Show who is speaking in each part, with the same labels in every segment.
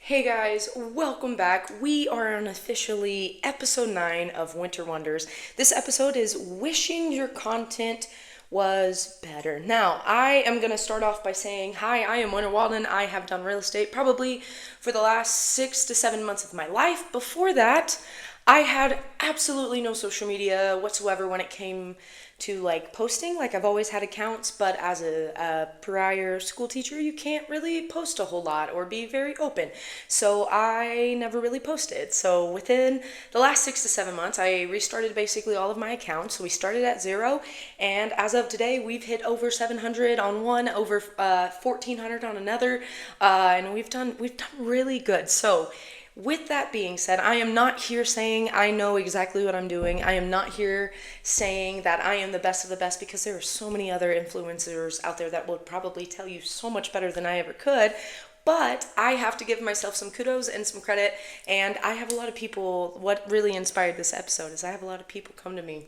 Speaker 1: Hey guys, welcome back. We are on officially episode 9 of Winter Wonders. This episode is wishing your content was better. Now, I am going to start off by saying, hi, I am Winter Walden. I have done real estate probably for the last 6 to 7 months of my life. Before that, I had absolutely no social media whatsoever when it came to like posting. Like I've always had accounts, but as a prior school teacher, you can't really post a whole lot or be very open. So I never really posted. So within the last 6 to 7 months, I restarted basically all of my accounts. So we started at 0, and as of today, we've hit over 700 on one, over 1,400 on another, and we've done really good. So with that being said, I am not here saying I know exactly what I'm doing. I am not here saying that I am the best of the best, because there are so many other influencers out there that will probably tell you so much better than I ever could. But I have to give myself some kudos and some credit. And I have a lot of people, what really inspired this episode is I have a lot of people come to me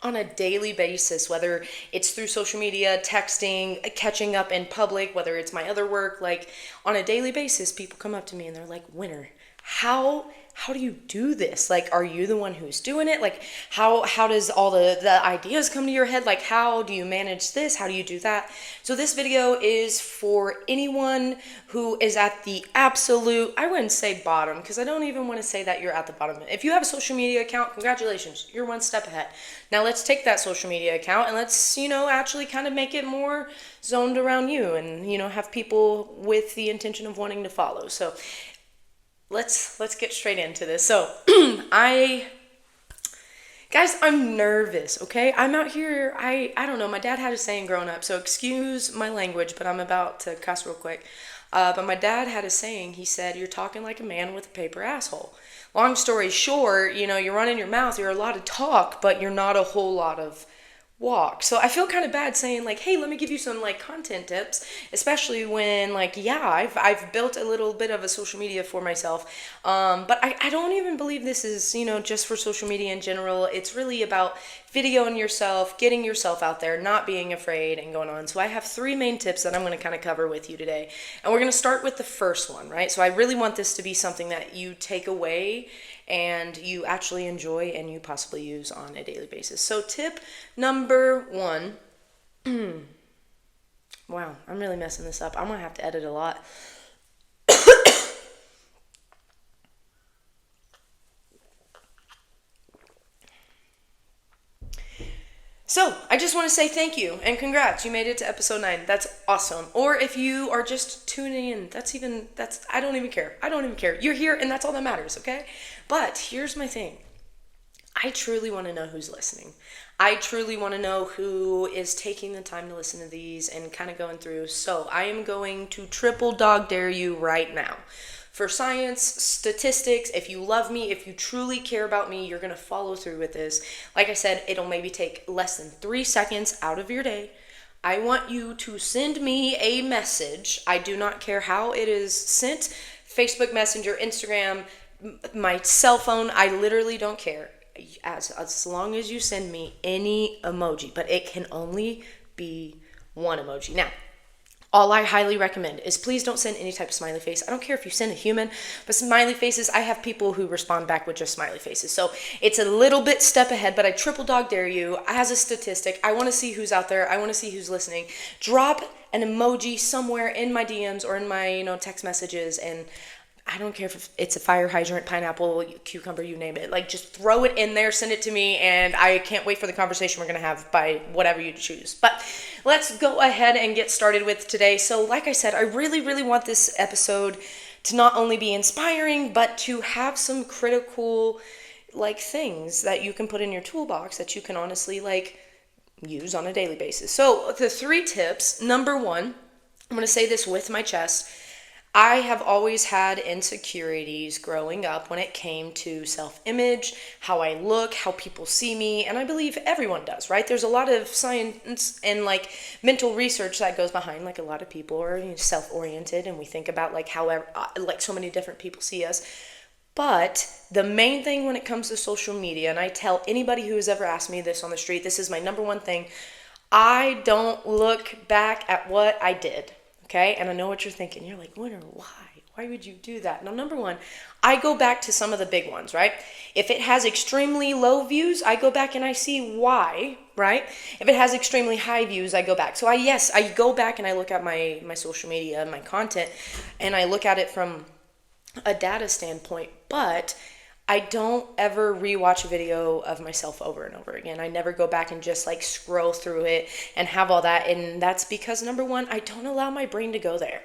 Speaker 1: on a daily basis, whether it's through social media, texting, catching up in public, whether it's my other work, like on a daily basis, people come up to me and they're like, Winter, how do you do this? Like, are you the one who's doing it? Like, how does all the ideas come to your head? Like, how do you manage this? How do you do that? So this video is for anyone who is at the absolute, I wouldn't say bottom, because I don't even want to say that you're at the bottom. If you have a social media account, congratulations, you're one step ahead. Now let's take that social media account and let's, actually kind of make it more zoned around you and, have people with the intention of wanting to follow. So let's get straight into this. So guys, I'm nervous, okay? I'm out here, I don't know, my dad had a saying growing up, so excuse my language, but I'm about to cuss real quick. But my dad had a saying. He said, you're talking like a man with a paper asshole. Long story short, you're running your mouth, you're a lot of talk, but you're not a whole lot of walk. So I feel kind of bad saying like, hey, let me give you some like content tips, especially when like, yeah, I've built a little bit of a social media for myself. But I don't even believe this is, just for social media in general. It's really about videoing yourself, getting yourself out there, not being afraid and going on. So I have 3 main tips that I'm going to kind of cover with you today. And we're going to start with the first one, right? So I really want this to be something that you take away and you actually enjoy and you possibly use on a daily basis. So tip number 1. Wow, I'm really messing this up. I'm going to have to edit a lot. So, I just want to say thank you and congrats. You made it to episode 9. That's awesome. Or if you are just tuning in, I don't even care. I don't even care. You're here and that's all that matters, okay? But here's my thing. I truly want to know who's listening. I truly want to know who is taking the time to listen to these and kind of going through. So, I am going to triple dog dare you right now. For science, statistics, if you love me, if you truly care about me, you're going to follow through with this. Like I said, it'll maybe take less than 3 seconds out of your day. I want you to send me a message. I do not care how it is sent. Facebook Messenger, Instagram, my cell phone, I literally don't care. As long as you send me any emoji, but it can only be one emoji. Now, all I highly recommend is please don't send any type of smiley face. I don't care if you send a human, but smiley faces, I have people who respond back with just smiley faces. So it's a little bit step ahead, but I triple dog dare you as a statistic. I want to see who's out there. I want to see who's listening. Drop an emoji somewhere in my DMs or in my, text messages, and I don't care if it's a fire hydrant, pineapple, cucumber, you name it. Like, just throw it in there, send it to me, and I can't wait for the conversation we're going to have by whatever you choose. But let's go ahead and get started with today. So, like I said, I really, really want this episode to not only be inspiring, but to have some critical, things that you can put in your toolbox that you can honestly, use on a daily basis. So, the 3 tips. Number 1, I'm going to say this with my chest. I have always had insecurities growing up when it came to self-image, how I look, how people see me, and I believe everyone does, right? There's a lot of science and mental research that goes behind, a lot of people are self-oriented and we think about how so many different people see us. But the main thing when it comes to social media, and I tell anybody who has ever asked me this on the street, this is my number 1 thing, I don't look back at what I did. Okay, and I know what you're thinking. You're like, Winter, why? Why would you do that? Now, number one, I go back to some of the big ones, right? If it has extremely low views, I go back and I see why, right? If it has extremely high views, I go back. So I go back and I look at my social media, my content, and I look at it from a data standpoint, but I don't ever rewatch a video of myself over and over again. I never go back and just like scroll through it and have all that. And that's because, number one, I don't allow my brain to go there.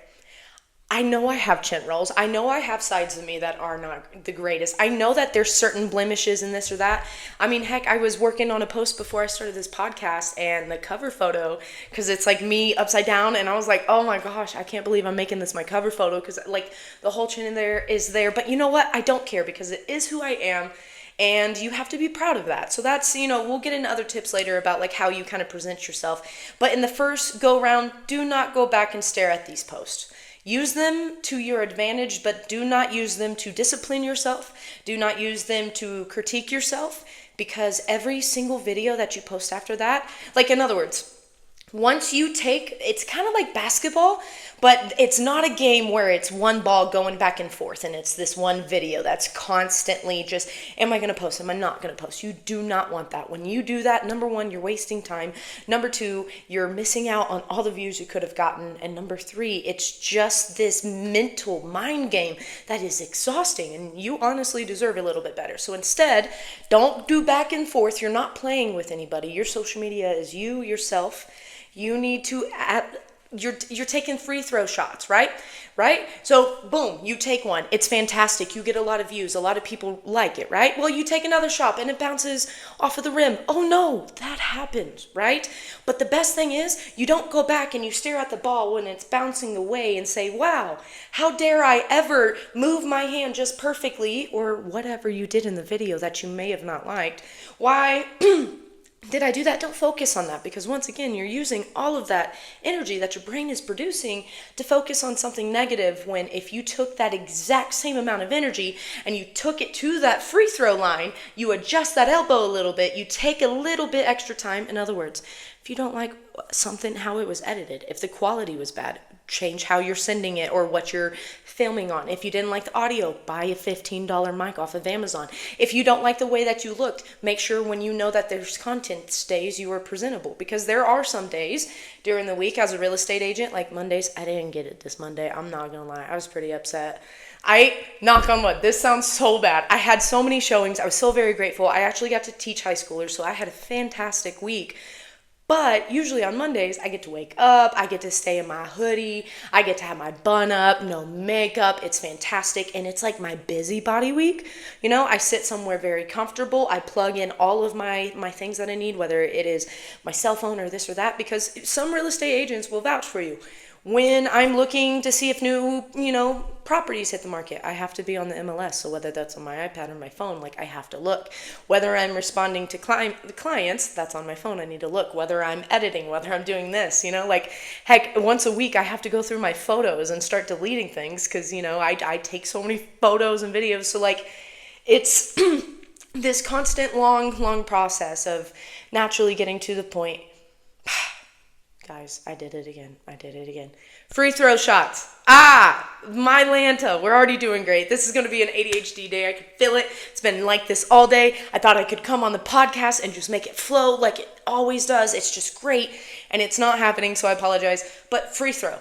Speaker 1: I know I have chin rolls. I know I have sides of me that are not the greatest. I know that there's certain blemishes in this or that. I mean, heck, I was working on a post before I started this podcast, and the cover photo, because it's like me upside down, and I was like, oh my gosh, I can't believe I'm making this my cover photo, because like the whole chin in there is there. But you know what? I don't care, because it is who I am. And you have to be proud of that. So that's, we'll get into other tips later about like how you kind of present yourself. But in the first go round, do not go back and stare at these posts. Use them to your advantage, but do not use them to discipline yourself. Do not use them to critique yourself, because every single video that you post after that, like in other words, once you it's kind of like basketball, but it's not a game where it's one ball going back and forth and it's this one video that's constantly just, am I going to post? Am I not going to post? You do not want that. When you do that, number one, you're wasting time. Number two, you're missing out on all the views you could have gotten. And number three, it's just this mental mind game that is exhausting, and you honestly deserve a little bit better. So instead, don't do back and forth. You're not playing with anybody. Your social media is you, yourself. You need to you're taking free throw shots, right? So boom, you take one. It's fantastic. You get a lot of views. A lot of people like it, right? Well, you take another shot and it bounces off of the rim. Oh no, that happens, right? But the best thing is you don't go back and you stare at the ball when it's bouncing away and say, wow, how dare I ever move my hand just perfectly, or whatever you did in the video that you may have not liked. Why did I do that? Don't focus on that, because once again, you're using all of that energy that your brain is producing to focus on something negative, when if you took that exact same amount of energy and you took it to that free throw line, you adjust that elbow a little bit, you take a little bit extra time. In other words, if you don't like something, how it was edited, if the quality was bad, change how you're sending it or what you're filming on. If you didn't like the audio, buy a $15 mic off of Amazon. If you don't like the way that you looked, make sure when you know that there's content days, you are presentable, because there are some days during the week as a real estate agent, like Mondays. I didn't get it this Monday. I'm not gonna lie. I was pretty upset. Knock on wood, this sounds so bad. I had so many showings. I was so very grateful. I actually got to teach high schoolers, so I had a fantastic week. But usually on Mondays, I get to wake up, I get to stay in my hoodie, I get to have my bun up, no makeup. It's fantastic, and it's like my busybody week. I sit somewhere very comfortable. I plug in all of my things that I need, whether it is my cell phone or this or that, because some real estate agents will vouch for you. When I'm looking to see if new, properties hit the market, I have to be on the MLS. So whether that's on my iPad or my phone, I have to look. Whether I'm responding to the clients, that's on my phone, I need to look. Whether I'm editing, whether I'm doing this, heck, once a week I have to go through my photos and start deleting things, because, I take so many photos and videos. So it's this constant long process of naturally getting to the point. Guys, I did it again. Free throw shots. My Lanta. We're already doing great. This is going to be an ADHD day. I can feel it. It's been like this all day. I thought I could come on the podcast and just make it flow like it always does. It's just great. And it's not happening, so I apologize. But free throw.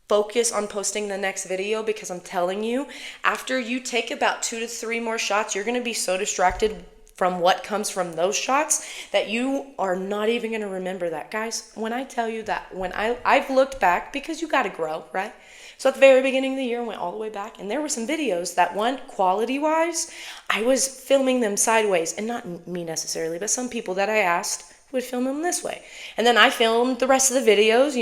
Speaker 1: Focus on posting the next video, because I'm telling you, after you take about 2 to 3 more shots, you're going to be so distracted from what comes from those shots that you are not even going to remember that. Guys, when I tell you that, when I've looked back, because you got to grow, right? So at the very beginning of the year, I went all the way back, and there were some videos that, one, quality-wise, I was filming them sideways, and not me necessarily, but some people that I asked would film them this way. And then I filmed the rest of the videos,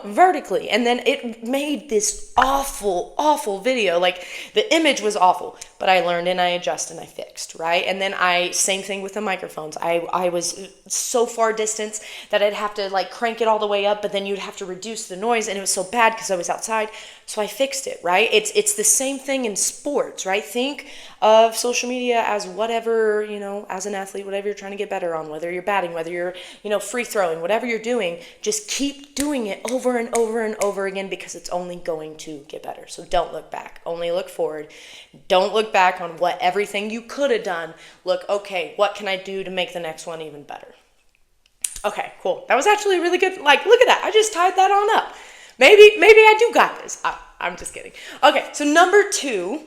Speaker 1: vertically. And then it made this awful video. The image was awful. but I learned and I adjusted and I fixed, right? And then same thing with the microphones. I was so far distance that I'd have to like crank it all the way up, but then you'd have to reduce the noise, and it was so bad because I was outside. So I fixed it, right? It's the same thing in sports, right? Think of social media as whatever, as an athlete, whatever you're trying to get better on, whether you're batting, whether you're, free throwing, whatever you're doing, just keep doing it over and over and over again, because it's only going to get better. So don't look back, only look forward. Don't look back on what everything you could have done. Look, okay, what can I do to make the next one even better? Okay, cool. That was actually really good. Like, look at that. I just tied that on up. Maybe I do got this. I'm just kidding. Okay, so number 2.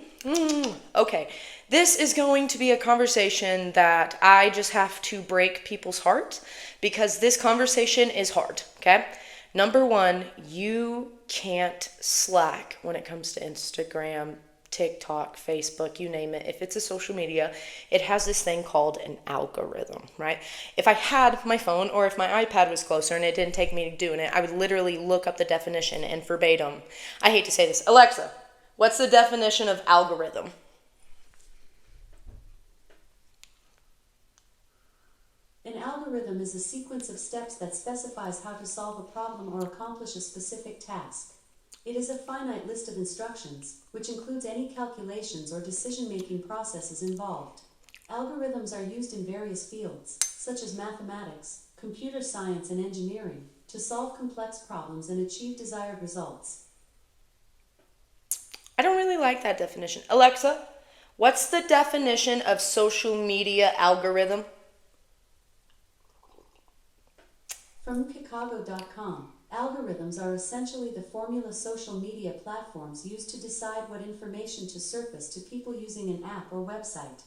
Speaker 1: Okay, this is going to be a conversation that I just have to break people's hearts, because this conversation is hard, okay? Number 1, you can't slack when it comes to Instagram, TikTok, Facebook, you name it. If it's a social media, it has this thing called an algorithm, right? If I had my phone, or if my iPad was closer and it didn't take me doing it, I would literally look up the definition and verbatim. I hate to say this. Alexa, what's the definition of algorithm?
Speaker 2: An algorithm is a sequence of steps that specifies how to solve a problem or accomplish a specific task. It is a finite list of instructions, which includes any calculations or decision-making processes involved. Algorithms are used in various fields, such as mathematics, computer science, and engineering, to solve complex problems and achieve desired results.
Speaker 1: I don't really like that definition. Alexa, what's the definition of social media algorithm?
Speaker 2: From Kikago.com, algorithms are essentially the formula social media platforms use to decide what information to surface to people using an app or website.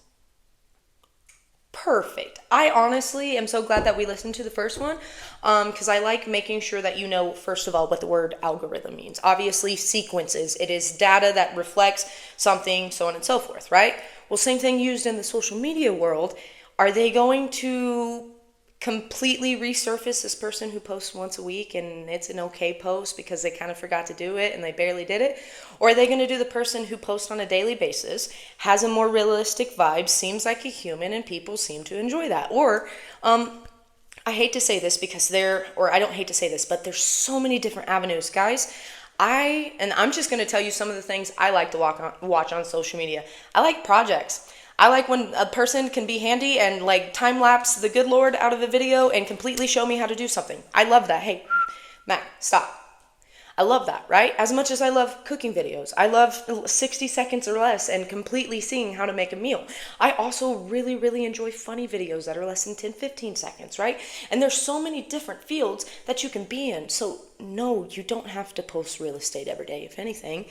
Speaker 1: Perfect. I honestly am so glad that we listened to the first one, because I like making sure that you know, first of all, what the word algorithm means. Obviously, sequences. It is data that reflects something, so on and so forth, right? Well, same thing used in the social media world. Are they going to completely resurface this person who posts once a week and it's an okay post because they kind of forgot to do it and they barely did it? Or are they going to do the person who posts on a daily basis, has a more realistic vibe, seems like a human, and people seem to enjoy that? Or, I hate to say this because I don't hate to say this, but there's so many different avenues, guys. I'm just going to tell you some of the things I like to watch on social media. I like projects. I like when a person can be handy and like time lapse the good Lord out of a video and completely show me how to do something. I love that. Hey, Mac, stop. I love that, right? As much as I love cooking videos. I love 60 seconds or less and completely seeing how to make a meal. I also really, really enjoy funny videos that are less than 10, 15 seconds, right? And there's so many different fields that you can be in. So no, you don't have to post real estate every day. If anything,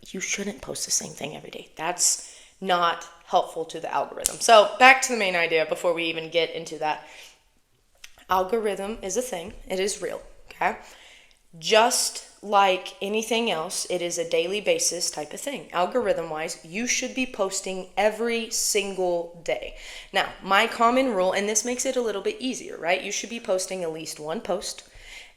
Speaker 1: you shouldn't post the same thing every day. That's not helpful to the algorithm. So back to the main idea before we even get into that. Algorithm is a thing. It is real, okay? Just like anything else, it is a daily basis type of thing. Algorithm-wise, you should be posting every single day. Now, my common rule, and this makes it a little bit easier, right? You should be posting at least one post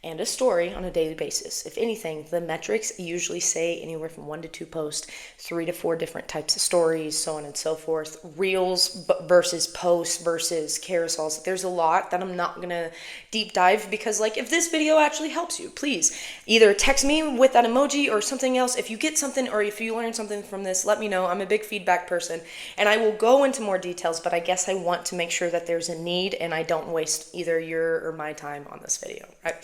Speaker 1: and a story on a daily basis. If anything, the metrics usually say anywhere from 1 to 2 posts, 3 to 4 different types of stories, so on and so forth. Reels versus posts versus carousels. There's a lot that I'm not gonna deep dive because, like, if this video actually helps you, please either text me with that emoji or something else. If you get something or if you learn something from this, let me know. I'm a big feedback person and I will go into more details, but I guess I want to make sure that there's a need and I don't waste either your or my time on this video, right?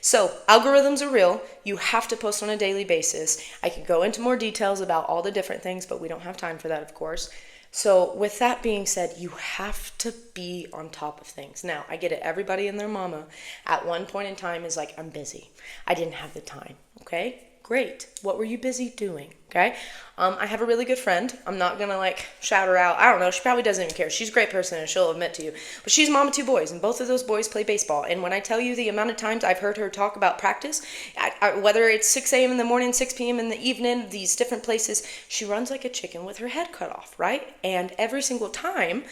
Speaker 1: So algorithms are real. You have to post on a daily basis. I could go into more details about all the different things, but we don't have time for that, of course. So with that being said, you have to be on top of things. Now, I get it. Everybody and their mama at one point in time is like, I'm busy. I didn't have the time. Okay? Great. What were you busy doing? Okay? I have a really good friend. I'm not going to like shout her out. I don't know. She probably doesn't even care. She's a great person and she'll admit to you. But she's a mom of 2 boys and both of those boys play baseball. And when I tell you the amount of times I've heard her talk about practice, whether it's 6 a.m. in the morning, 6 p.m. in the evening, these different places, she runs like a chicken with her head cut off, right? And every single time,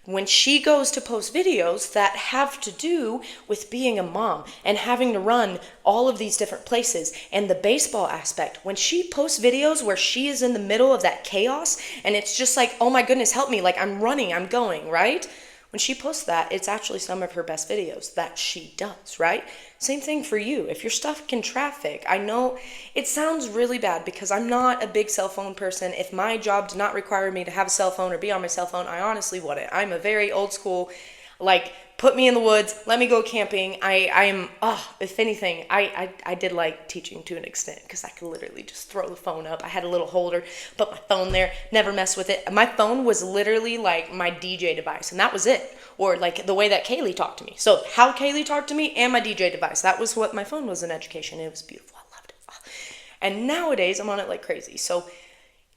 Speaker 1: when she goes to post videos that have to do with being a mom and having to run all of these different places and the baseball aspect, when she posts videos where she is in the middle of that chaos and it's just like, oh my goodness, help me, like I'm running, I'm going, right? When she posts that, it's actually some of her best videos that she does, right? Same thing for you. If you're stuck in traffic, I know it sounds really bad because I'm not a big cell phone person. If my job did not require me to have a cell phone or be on my cell phone, I honestly wouldn't. I'm a very old school, like, put me in the woods, let me go camping. If anything, I did like teaching to an extent because I could literally just throw the phone up. I had a little holder, put my phone there, never mess with it. My phone was literally like my DJ device, and that was it. Or like the way that Kaylee talked to me. So how Kaylee talked to me and my DJ device, that was what my phone was in education. It was beautiful. I loved it. And nowadays I'm on it like crazy. So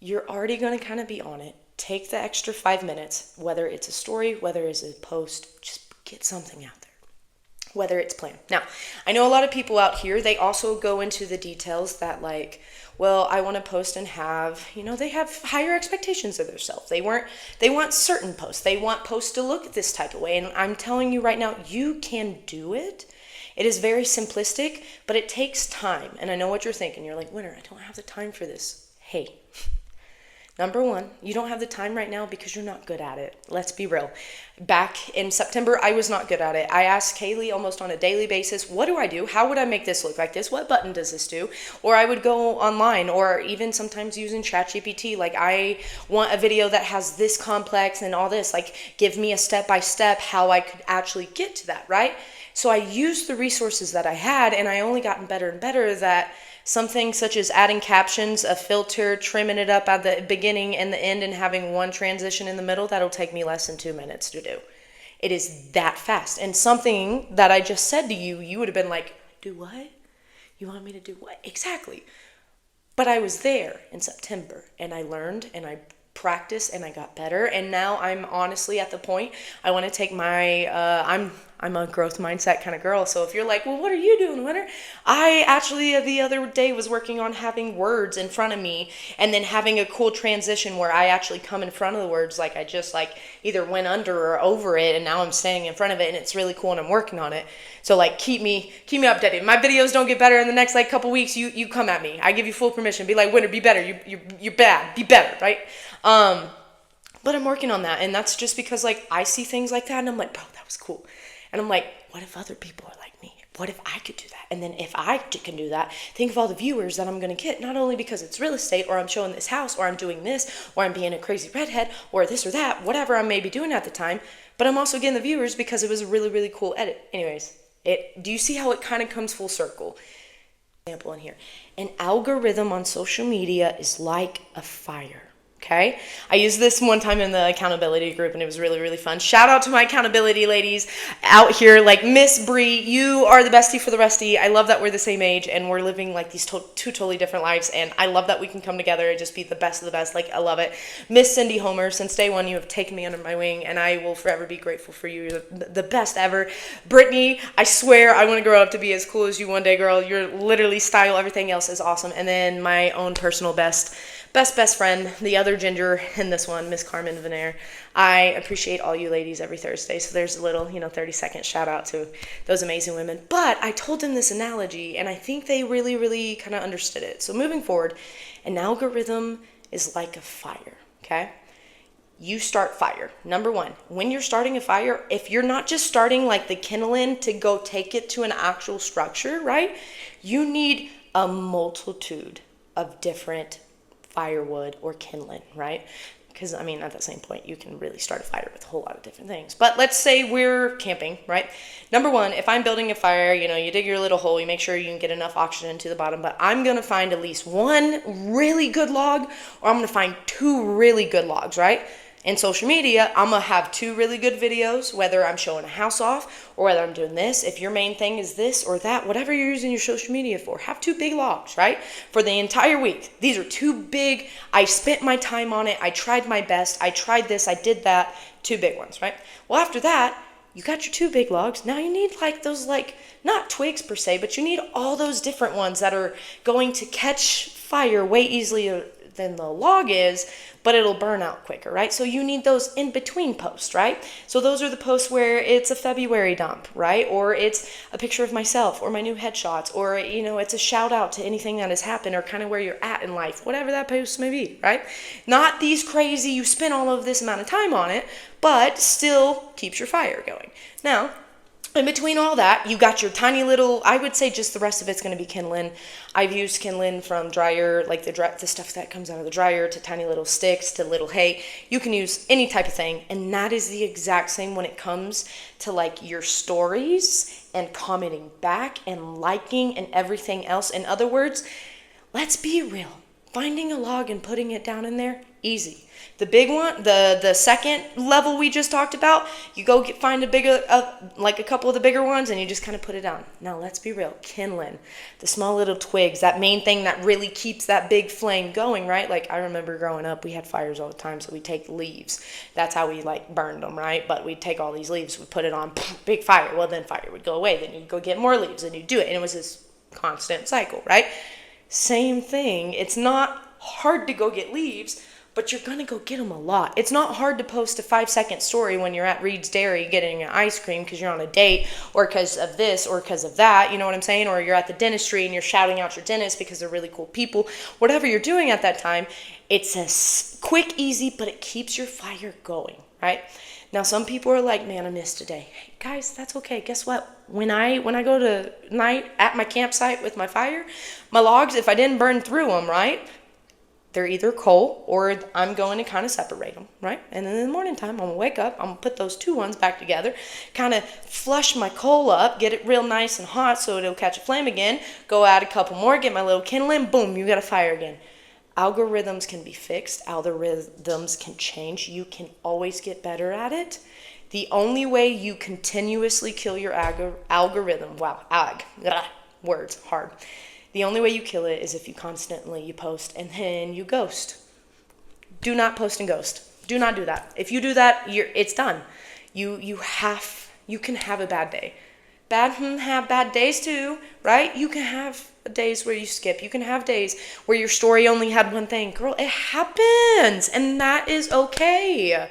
Speaker 1: you're already going to kind of be on it. Take the extra 5 minutes, whether it's a story, whether it's a post, just get something out there, whether it's planned. Now, I know a lot of people out here, they also go into the details that like, well, I want to post and have, they have higher expectations of themselves. They want certain posts. They want posts to look this type of way. And I'm telling you right now, you can do it. It is very simplistic, but it takes time. And I know what you're thinking. You're like, Winter, I don't have the time for this. Hey, number one, you don't have the time right now because you're not good at it. Let's be real. Back in September, I was not good at it. I asked Kaylee almost on a daily basis, what do I do? How would I make this look like this? What button does this do? Or I would go online or even sometimes using ChatGPT. Like, I want a video that has this complex and all this. Like, give me a step-by-step how I could actually get to that, right? So I used the resources that I had, and I only gotten better and better that something such as adding captions, a filter, trimming it up at the beginning and the end, and having one transition in the middle, that'll take me less than 2 minutes to do. It is that fast. And something that I just said to you, you would have been like, do what? You want me to do what? Exactly. But I was there in September, and I learned, and I practiced, and I got better. And now I'm honestly at the point I want to take my I'm a growth mindset kind of girl. So if you're like, well, what are you doing, Winter? I actually the other day was working on having words in front of me and then having a cool transition where I actually come in front of the words, like I just like either went under or over it, and now I'm standing in front of it, and it's really cool, and I'm working on it. So like keep me updated. My videos don't get better in the next like couple weeks. You come at me. I give you full permission. Be like, Winter, be better. You're bad. Be better, right? But I'm working on that, and that's just because like I see things like that, and I'm like, bro, that was cool. And I'm like, what if other people are like me? What if I could do that? And then if I can do that, think of all the viewers that I'm going to get, not only because it's real estate, or I'm showing this house, or I'm doing this, or I'm being a crazy redhead, or this or that, whatever I may be doing at the time, but I'm also getting the viewers because it was a really, really cool edit. Anyways, do you see how it kind of comes full circle? Example in here. An algorithm on social media is like a fire. Okay, I used this one time in the accountability group, and it was really, really fun. Shout out to my accountability ladies out here, like Miss Bree. You are the bestie for the restie. I love that we're the same age and we're living like these two totally different lives, and I love that we can come together and just be the best of the best. Like, I love it. Miss Cindy Homer, since day one, you have taken me under my wing, and I will forever be grateful for you. You're the best ever. Brittany, I swear I want to grow up to be as cool as you one day, girl. You're literally style. Everything else is awesome. And then my own personal best friend, the other ginger in this one, Miss Carmen Venaire. I appreciate all you ladies every Thursday. So there's a little, 30-second shout out to those amazing women. But I told them this analogy, and I think they really, really kind of understood it. So moving forward, an algorithm is like a fire, okay? You start fire. Number one, when you're starting a fire, if you're not just starting like the kindling to go take it to an actual structure, right? You need a multitude of different firewood or kindling, right? Because, at that same point, you can really start a fire with a whole lot of different things. But let's say we're camping, right? Number one, if I'm building a fire, you dig your little hole, you make sure you can get enough oxygen to the bottom, but I'm going to find at least one really good log, or I'm going to find two really good logs, right? In social media, I'm going to have two really good videos, whether I'm showing a house off or whether I'm doing this. If your main thing is this or that, whatever you're using your social media for, have two big logs, right? For the entire week. These are two big, I spent my time on it, I tried my best, I tried this, I did that, two big ones, right? Well, after that, you got your two big logs. Now you need those not twigs per se, but you need all those different ones that are going to catch fire way easily than the log is, but it'll burn out quicker, right? So you need those in between posts, right? So those are the posts where it's a February dump, right? Or it's a picture of myself or my new headshots, or, it's a shout out to anything that has happened or kind of where you're at in life, whatever that post may be, right? Not these crazy, you spend all of this amount of time on it, but still keeps your fire going. Now, in between all that, you got your tiny little, I would say just the rest of it's going to be kindling. I've used kindling from dryer, like the stuff that comes out of the dryer, to tiny little sticks, to little hay. You can use any type of thing, and that is the exact same when it comes to like your stories and commenting back and liking and everything else. In other words, let's be real. Finding a log and putting it down in there, easy. The big one, the second level we just talked about, you go find like a couple of the bigger ones, and you just kind of put it down. Now, let's be real. Kindling, the small little twigs, that main thing that really keeps that big flame going, right? Like, I remember growing up, we had fires all the time, so we'd take leaves. That's how we, like, burned them, right? But we'd take all these leaves, we'd put it on, big fire. Well, then fire would go away. Then you'd go get more leaves, and you'd do it. And it was this constant cycle, right? Same thing. It's not hard to go get leaves, but you're going to go get them a lot. It's not hard to post a 5-second story when you're at Reed's Dairy getting an ice cream because you're on a date, or because of this or because of that, you know what I'm saying? Or you're at the dentistry and you're shouting out your dentist because they're really cool people. Whatever you're doing at that time, it's a quick, easy, but it keeps your fire going, right? Now, some people are like, man, I missed a day. Hey, guys, that's okay. Guess what? When I go to night at my campsite with my fire, my logs, if I didn't burn through them, right, they're either coal or I'm going to kind of separate them, right? And then in the morning time, I'm going to wake up, I'm going to put those two ones back together, kind of flush my coal up, get it real nice and hot so it'll catch a flame again, go add a couple more, get my little kindling, boom, you got a fire again. Algorithms can be fixed. Algorithms can change. You can always get better at it. The only way you continuously kill your algorithm, words, hard. The only way you kill it is if you post and then you ghost. Do not post and ghost. Do not do that. If you do that, it's done. You can have a bad day. Have bad days too, right? You can have days where you skip. You can have days where your story only had one thing. Girl, it happens, and that is okay.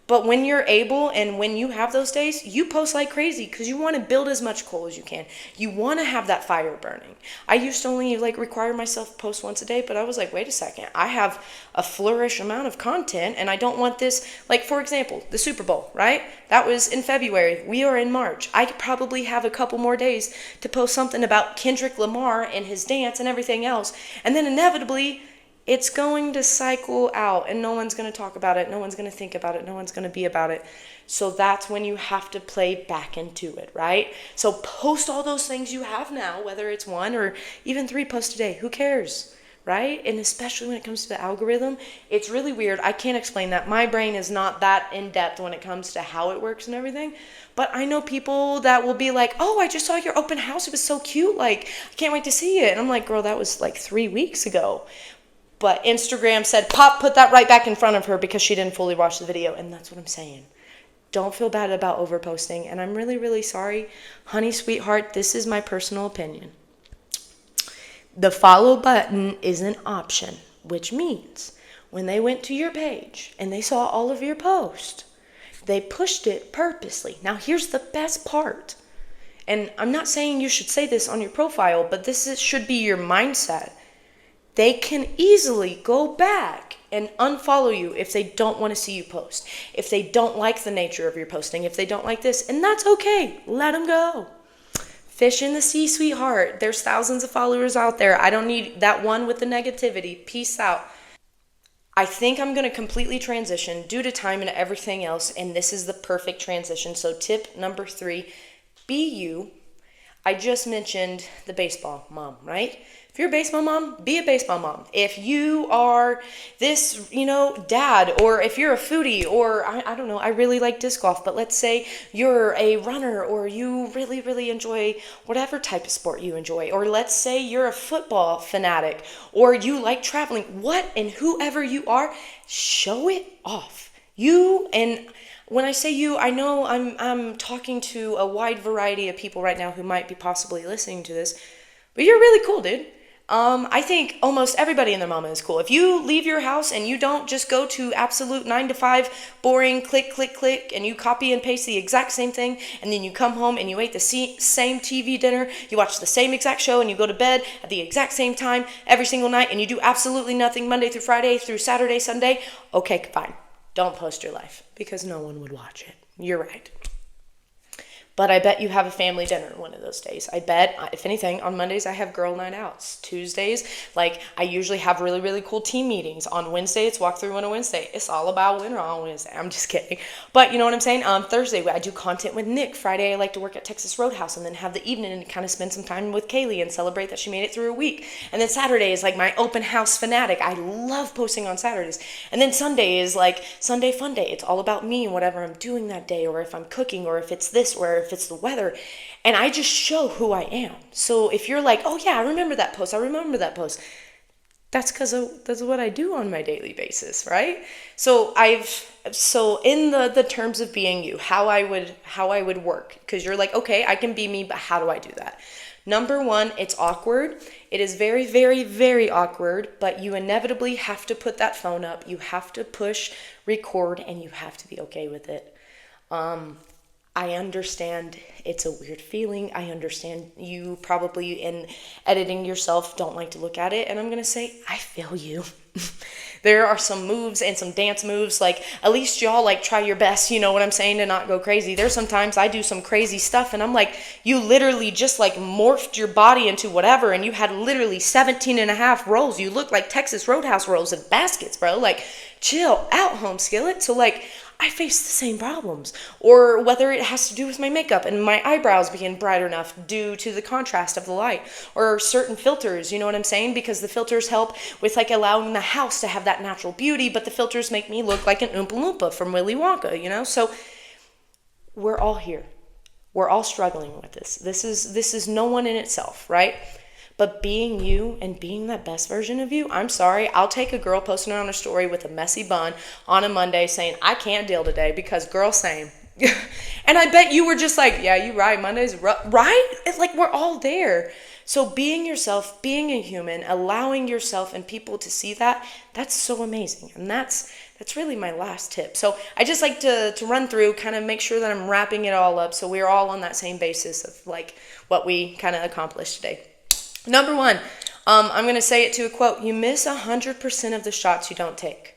Speaker 1: But when you're able and when you have those days, you post like crazy because you want to build as much coal as you can. You want to have that fire burning. I used to only require myself to post once a day, but I was like, wait a second. I have a flourish amount of content and I don't want this. Like, for example, the Super Bowl, right? That was in February. We are in March. I could probably have a couple more days to post something about Kendrick Lamar and his dance and everything else. And then inevitably, it's going to cycle out and no one's going to talk about it. No one's going to think about it. No one's going to be about it. So that's when you have to play back into it, right? So post all those things you have now, whether it's 1 or even 3 posts a day. Who cares, right? And especially when it comes to the algorithm, it's really weird. I can't explain that. My brain is not that in depth when it comes to how it works and everything. But I know people that will be like, oh, I just saw your open house. It was so cute. Like, I can't wait to see it. And I'm like, girl, that was like 3 weeks ago. But Instagram said, put that right back in front of her because she didn't fully watch the video. And that's what I'm saying. Don't feel bad about overposting. And I'm really, really sorry. Honey, sweetheart, this is my personal opinion. The follow button is an option, which means when they went to your page and they saw all of your posts, they pushed it purposely. Now, here's the best part. And I'm not saying you should say this on your profile, but should be your mindset. They can easily go back and unfollow you if they don't want to see you post, if they don't like the nature of your posting, if they don't like this, and that's okay. Let them go. Fish in the sea, sweetheart. There's thousands of followers out there. I don't need that one with the negativity. Peace out. I think I'm going to completely transition due to time and everything else, and this is the perfect transition. So tip number 3, be you. I just mentioned the baseball mom, right? If you're a baseball mom, be a baseball mom. If you are this, dad, or if you're a foodie, or I don't know, I really like disc golf, but let's say you're a runner, or you really, really enjoy whatever type of sport you enjoy, or let's say you're a football fanatic, or you like traveling, whoever you are, show it off. When I say you, I know I'm talking to a wide variety of people right now who might be possibly listening to this, but you're really cool, dude. I think almost everybody and their mama is cool. If you leave your house and you don't just go to absolute 9 to 5, boring, click, click, click, and you copy and paste the exact same thing, and then you come home and you ate the same TV dinner, you watch the same exact show, and you go to bed at the exact same time every single night, and you do absolutely nothing Monday through Friday through Saturday, Sunday, okay, fine. Don't post your life because no one would watch it. You're right. But I bet you have a family dinner one of those days. I bet, if anything, on Mondays I have girl night outs. Tuesdays, like, I usually have really, really cool team meetings. On Wednesday, it's walkthrough on a Wednesday. It's all about winter on Wednesday. I'm just kidding. But you know what I'm saying? On Thursday, I do content with Nick. Friday, I like to work at Texas Roadhouse and then have the evening and kind of spend some time with Kaylee and celebrate that she made it through a week. And then Saturday is like my open house fanatic. I love posting on Saturdays. And then Sunday is like Sunday fun day. It's all about me and whatever I'm doing that day, or if I'm cooking, or if it's this, or if it's the weather, and I just show who I am. So if you're like, oh yeah, I remember that post, that's because that's what I do on my daily basis, right? So in the terms of being you, how I would work, because you're like, okay, I can be me, but how do I do that? Number one, it's awkward. It is very, very, very awkward, but you inevitably have to put that phone up. You have to push record, and you have to be okay with it. I understand it's a weird feeling. I understand you probably in editing yourself don't like to look at it. And I'm going to say, I feel you. There are some moves and some dance moves. Like, at least y'all like try your best, you know what I'm saying, to not go crazy. There's sometimes I do some crazy stuff and I'm like, you literally just like morphed your body into whatever. And you had literally 17 and a half rolls. You look like Texas Roadhouse rolls in baskets, bro. Like, chill out, home skillet. So like, I face the same problems. Or whether it has to do with my makeup and my eyebrows being bright enough due to the contrast of the light, or certain filters, you know what I'm saying? Because the filters help with like allowing the house to have that natural beauty, but the filters make me look like an Oompa Loompa from Willy Wonka, you know? So we're all here. We're all struggling with this. This is no one in itself, right? But being you and being that best version of you, I'm sorry, I'll take a girl posting on a story with a messy bun on a Monday saying, I can't deal today because girl, same. And I bet you were just like, yeah, you're right, Monday's rough, right? It's like we're all there. So being yourself, being a human, allowing yourself and people to see that, that's so amazing. And that's really my last tip. So I just like to run through, kind of make sure that I'm wrapping it all up so we're all on that same basis of like what we kind of accomplished today. Number one, I'm going to say it to a quote. You miss 100% of the shots you don't take.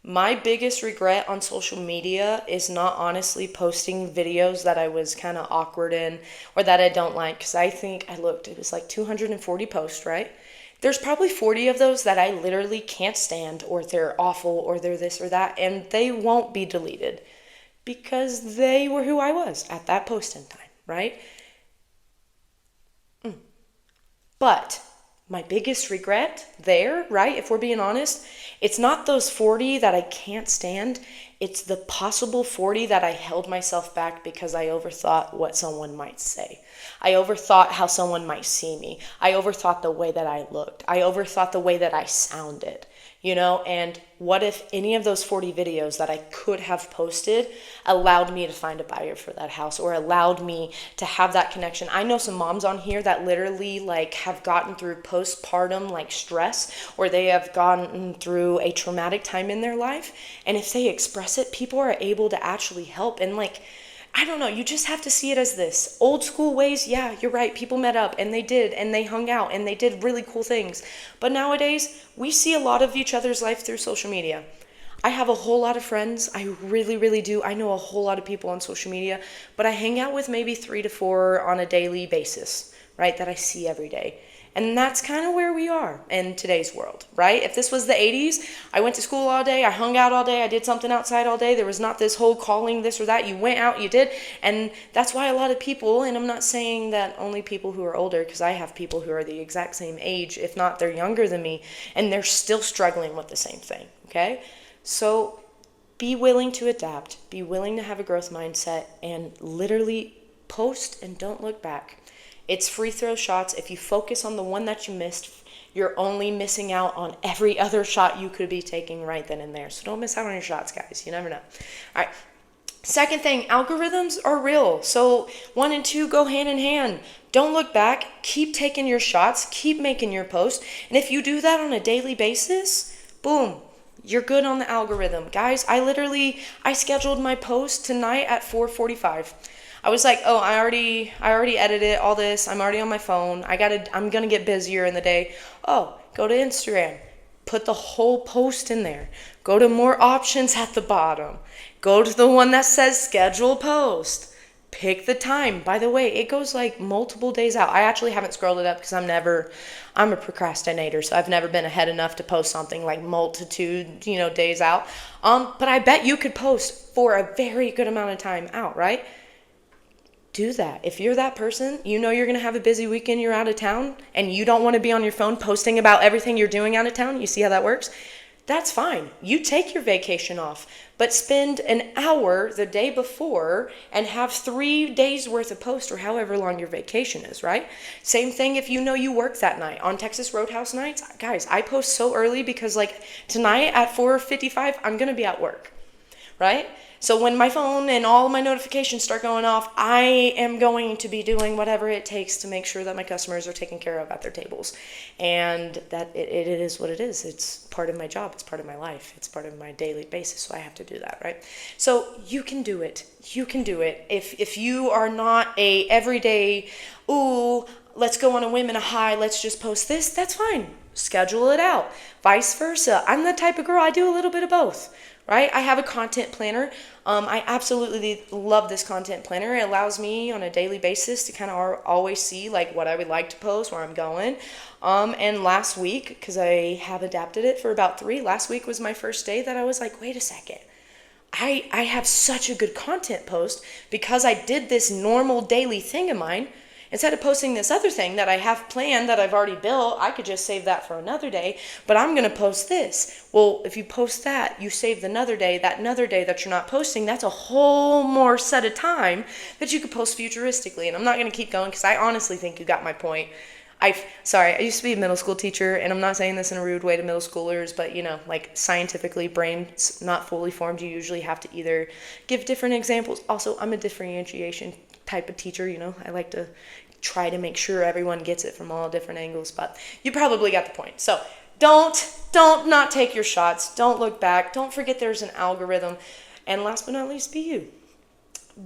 Speaker 1: My biggest regret on social media is not honestly posting videos that I was kind of awkward in or that I don't like, because I think it was like 240 posts, right? There's probably 40 of those that I literally can't stand, or they're awful, or they're this or that, and they won't be deleted because they were who I was at that posting time, right? But my biggest regret there, right, if we're being honest, it's not those 40 that I can't stand. It's the possible 40 that I held myself back because I overthought what someone might say. I overthought how someone might see me. I overthought the way that I looked. I overthought the way that I sounded, you know? And what if any of those 40 videos that I could have posted allowed me to find a buyer for that house, or allowed me to have that connection? I know some moms on here that literally like have gotten through postpartum like stress, or they have gone through a traumatic time in their life. And if they express it, people are able to actually help. And like, I don't know, you just have to see it as this. Old school ways, yeah, you're right. People met up and they hung out and they did really cool things. But nowadays, we see a lot of each other's life through social media. I have a whole lot of friends. I really, really do. I know a whole lot of people on social media, but I hang out with maybe 3 to 4 on a daily basis, right? That I see every day. And that's kind of where we are in today's world, right? If this was the 80s, I went to school all day, I hung out all day, I did something outside all day. There was not this whole calling this or that. You went out, you did. And that's why a lot of people, and I'm not saying that only people who are older, because I have people who are the exact same age, if not they're younger than me, and they're still struggling with the same thing, okay? So be willing to adapt, be willing to have a growth mindset, and literally post and don't look back. It's free throw shots. If you focus on the one that you missed, you're only missing out on every other shot you could be taking right then and there. So don't miss out on your shots, guys. You never know. All right. Second thing, algorithms are real. So 1 and 2 go hand in hand. Don't look back. Keep taking your shots. Keep making your posts. And if you do that on a daily basis, boom, you're good on the algorithm. Guys, I scheduled my post tonight at 4:45. I was like, oh, I already edited all this. I'm already on my phone. I'm gonna get busier in the day. Oh, go to Instagram. Put the whole post in there. Go to more options at the bottom. Go to the one that says schedule post. Pick the time. By the way, it goes like multiple days out. I actually haven't scrolled it up because I'm a procrastinator, so I've never been ahead enough to post something like multitude, days out. But I bet you could post for a very good amount of time out, right? Do that. If you're that person, you're going to have a busy weekend, you're out of town, and you don't want to be on your phone posting about everything you're doing out of town. You see how that works? That's fine. You take your vacation off, but spend an hour the day before and have 3 days worth of post or however long your vacation is, right? Same thing if you work that night. On Texas Roadhouse nights, guys, I post so early because like tonight at 4:55, I'm going to be at work, right? So when my phone and all my notifications start going off, I am going to be doing whatever it takes to make sure that my customers are taken care of at their tables. And that it is what it is. It's part of my job. It's part of my life. It's part of my daily basis. So I have to do that, right? So you can do it. You can do it. If you are not a everyday, ooh, let's go on a whim and a high, let's just post this, that's fine. Schedule it out. Vice versa. I'm the type of girl, I do a little bit of both. Right? I have a content planner. I absolutely love this content planner. It allows me on a daily basis to kind of always see like what I would like to post, where I'm going. And last week, because I have adapted it for about 3, last week was my first day that I was like, wait a second. I have such a good content post because I did this normal daily thing of mine. Instead of posting this other thing that I have planned that I've already built, I could just save that for another day, but I'm going to post this. Well, if you post that, you save another day that you're not posting, that's a whole more set of time that you could post futuristically. And I'm not going to keep going because I honestly think you got my point. I used to be a middle school teacher, and I'm not saying this in a rude way to middle schoolers, but like scientifically, brains not fully formed, you usually have to either give different examples. Also, I'm a differentiation type of teacher, I like to try to make sure everyone gets it from all different angles, but you probably got the point. So don't not take your shots. Don't look back. Don't forget there's an algorithm. And last but not least, be you.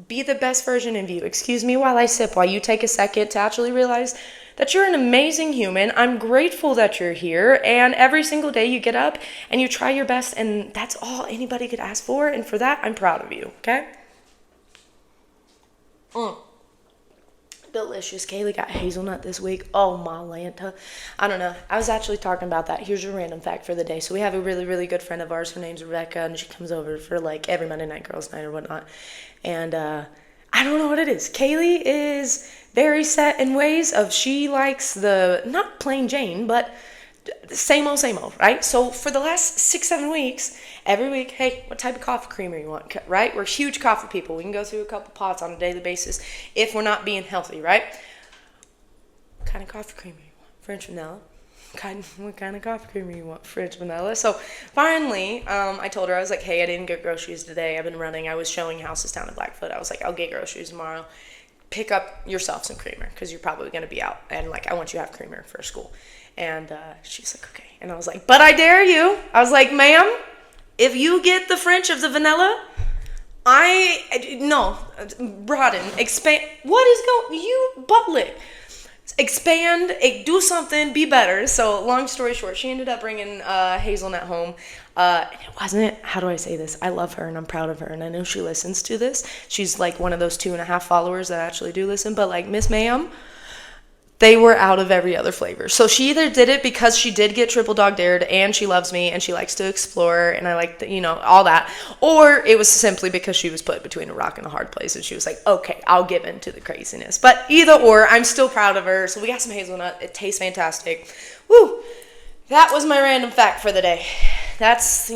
Speaker 1: Be the best version of you. Excuse me while I sip, while you take a second to actually realize that you're an amazing human. I'm grateful that you're here, and every single day you get up and you try your best, and that's all anybody could ask for, and for that, I'm proud of you, okay? Delicious. Kaylee got hazelnut this week. Oh, my Lanta. I don't know. I was actually talking about that. Here's your random fact for the day. So we have a really, really good friend of ours. Her name's Rebecca, and she comes over for like every Monday night girls' night or whatnot. And I don't know what it is. Kaylee is very set in ways of she likes the, not plain Jane, but same old, right? So for the last 6-7 weeks, every week, hey, what type of coffee creamer you want, right? We're huge coffee people. We can go through a couple pots on a daily basis if we're not being healthy, right? What kind of coffee creamer you want? French vanilla. What kind of coffee creamer you want? French vanilla. So finally, I told her, I was like, hey, I didn't get groceries today. I've been running. I was showing houses down in Blackfoot. I was like, I'll get groceries tomorrow. Pick up yourself some creamer because you're probably going to be out. And like, I want you to have creamer for school. And she's like, okay. And I was like, but I dare you. I was like, ma'am, if you get the French of the vanilla, broaden, expand. What is going, you butt lick. Expand, do something, be better. So long story short, she ended up bringing hazelnut home. And it wasn't, how do I say this? I love her and I'm proud of her. And I know she listens to this. She's like one of those 2.5 followers that actually do listen. But like, Miss Ma'am, they were out of every other flavor. So she either did it because she did get triple dog dared and she loves me and she likes to explore and I like, all that. Or it was simply because she was put between a rock and a hard place and she was like, okay, I'll give in to the craziness. But either or, I'm still proud of her. So we got some hazelnut. It tastes fantastic. Woo! That was my random fact for the day. That's,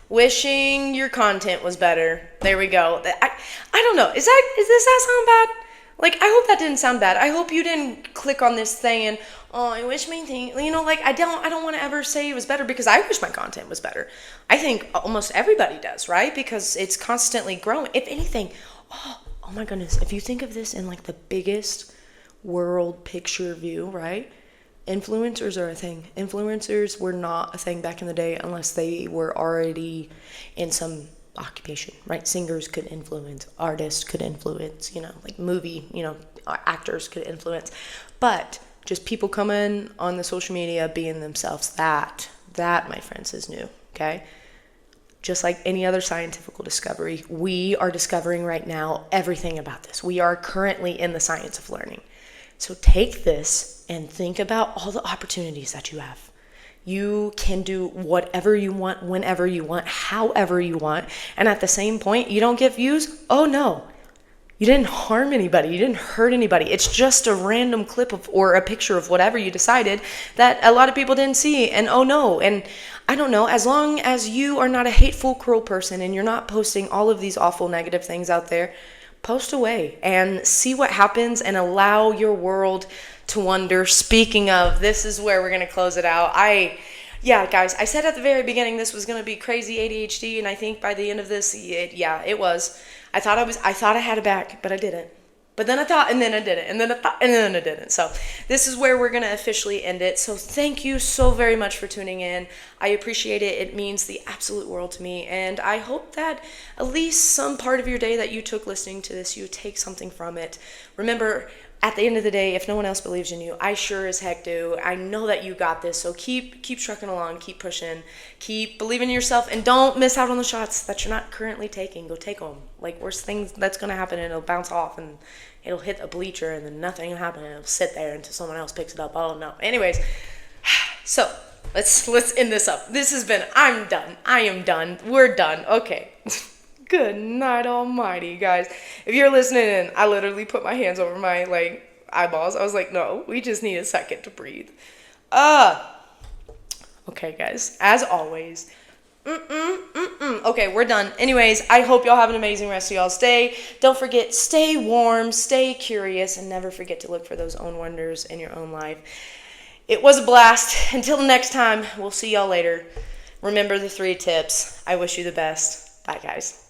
Speaker 1: wishing your content was better. There we go. I don't know. Does that sound bad? Like, I hope that didn't sound bad. I hope you didn't click on this thing and, oh, I wish my thing, like, I don't want to ever say it was better, because I wish my content was better. I think almost everybody does, right? Because it's constantly growing. If anything, oh my goodness, if you think of this in like the biggest world picture view, right? Influencers are a thing. Influencers were not a thing back in the day unless they were already in some occupation, right? Singers could influence, artists could influence, like movie, actors could influence. But just people coming on the social media being themselves, that my friends is new, okay? Just like any other scientific discovery, we are discovering right now everything about this. We are currently in the science of learning. So take this and think about all the opportunities that you have. You can do whatever you want, whenever you want, however you want. And at the same point, you don't get views? Oh no. You didn't harm anybody. You didn't hurt anybody. It's just a random clip of, or a picture of whatever you decided that a lot of people didn't see. And oh no. And I don't know, as long as you are not a hateful, cruel person and you're not posting all of these awful negative things out there, post away and see what happens and allow your world to wonder. Speaking of, this is where we're going to close it out. Guys, I said at the very beginning this was going to be crazy ADHD, and I think by the end of this, it was. I thought I had it back, but I didn't. But then I thought, and then I didn't, and then I thought, and then I didn't. So this is where we're going to officially end it. So thank you so very much for tuning in. I appreciate it. It means the absolute world to me. And I hope that at least some part of your day that you took listening to this, you take something from it. Remember, at the end of the day, if no one else believes in you, I sure as heck do. I know that you got this. So keep trucking along, keep pushing, keep believing in yourself, and don't miss out on the shots that you're not currently taking. Go take them. Like, worst thing that's going to happen, and it'll bounce off, and it'll hit a bleacher, and then nothing will happen, and it'll sit there until someone else picks it up. Oh, no. Anyways, so let's end this up. This has been, I'm done. I am done. We're done. Okay. Good night almighty, guys. If you're listening in, I literally put my hands over my, eyeballs. I was like, no, we just need a second to breathe. Okay, guys. As always. Okay, we're done. Anyways, I hope y'all have an amazing rest of y'all's day. Don't forget, stay warm, stay curious, and never forget to look for those own wonders in your own life. It was a blast. Until next time, we'll see y'all later. Remember the 3 tips. I wish you the best. Bye, guys.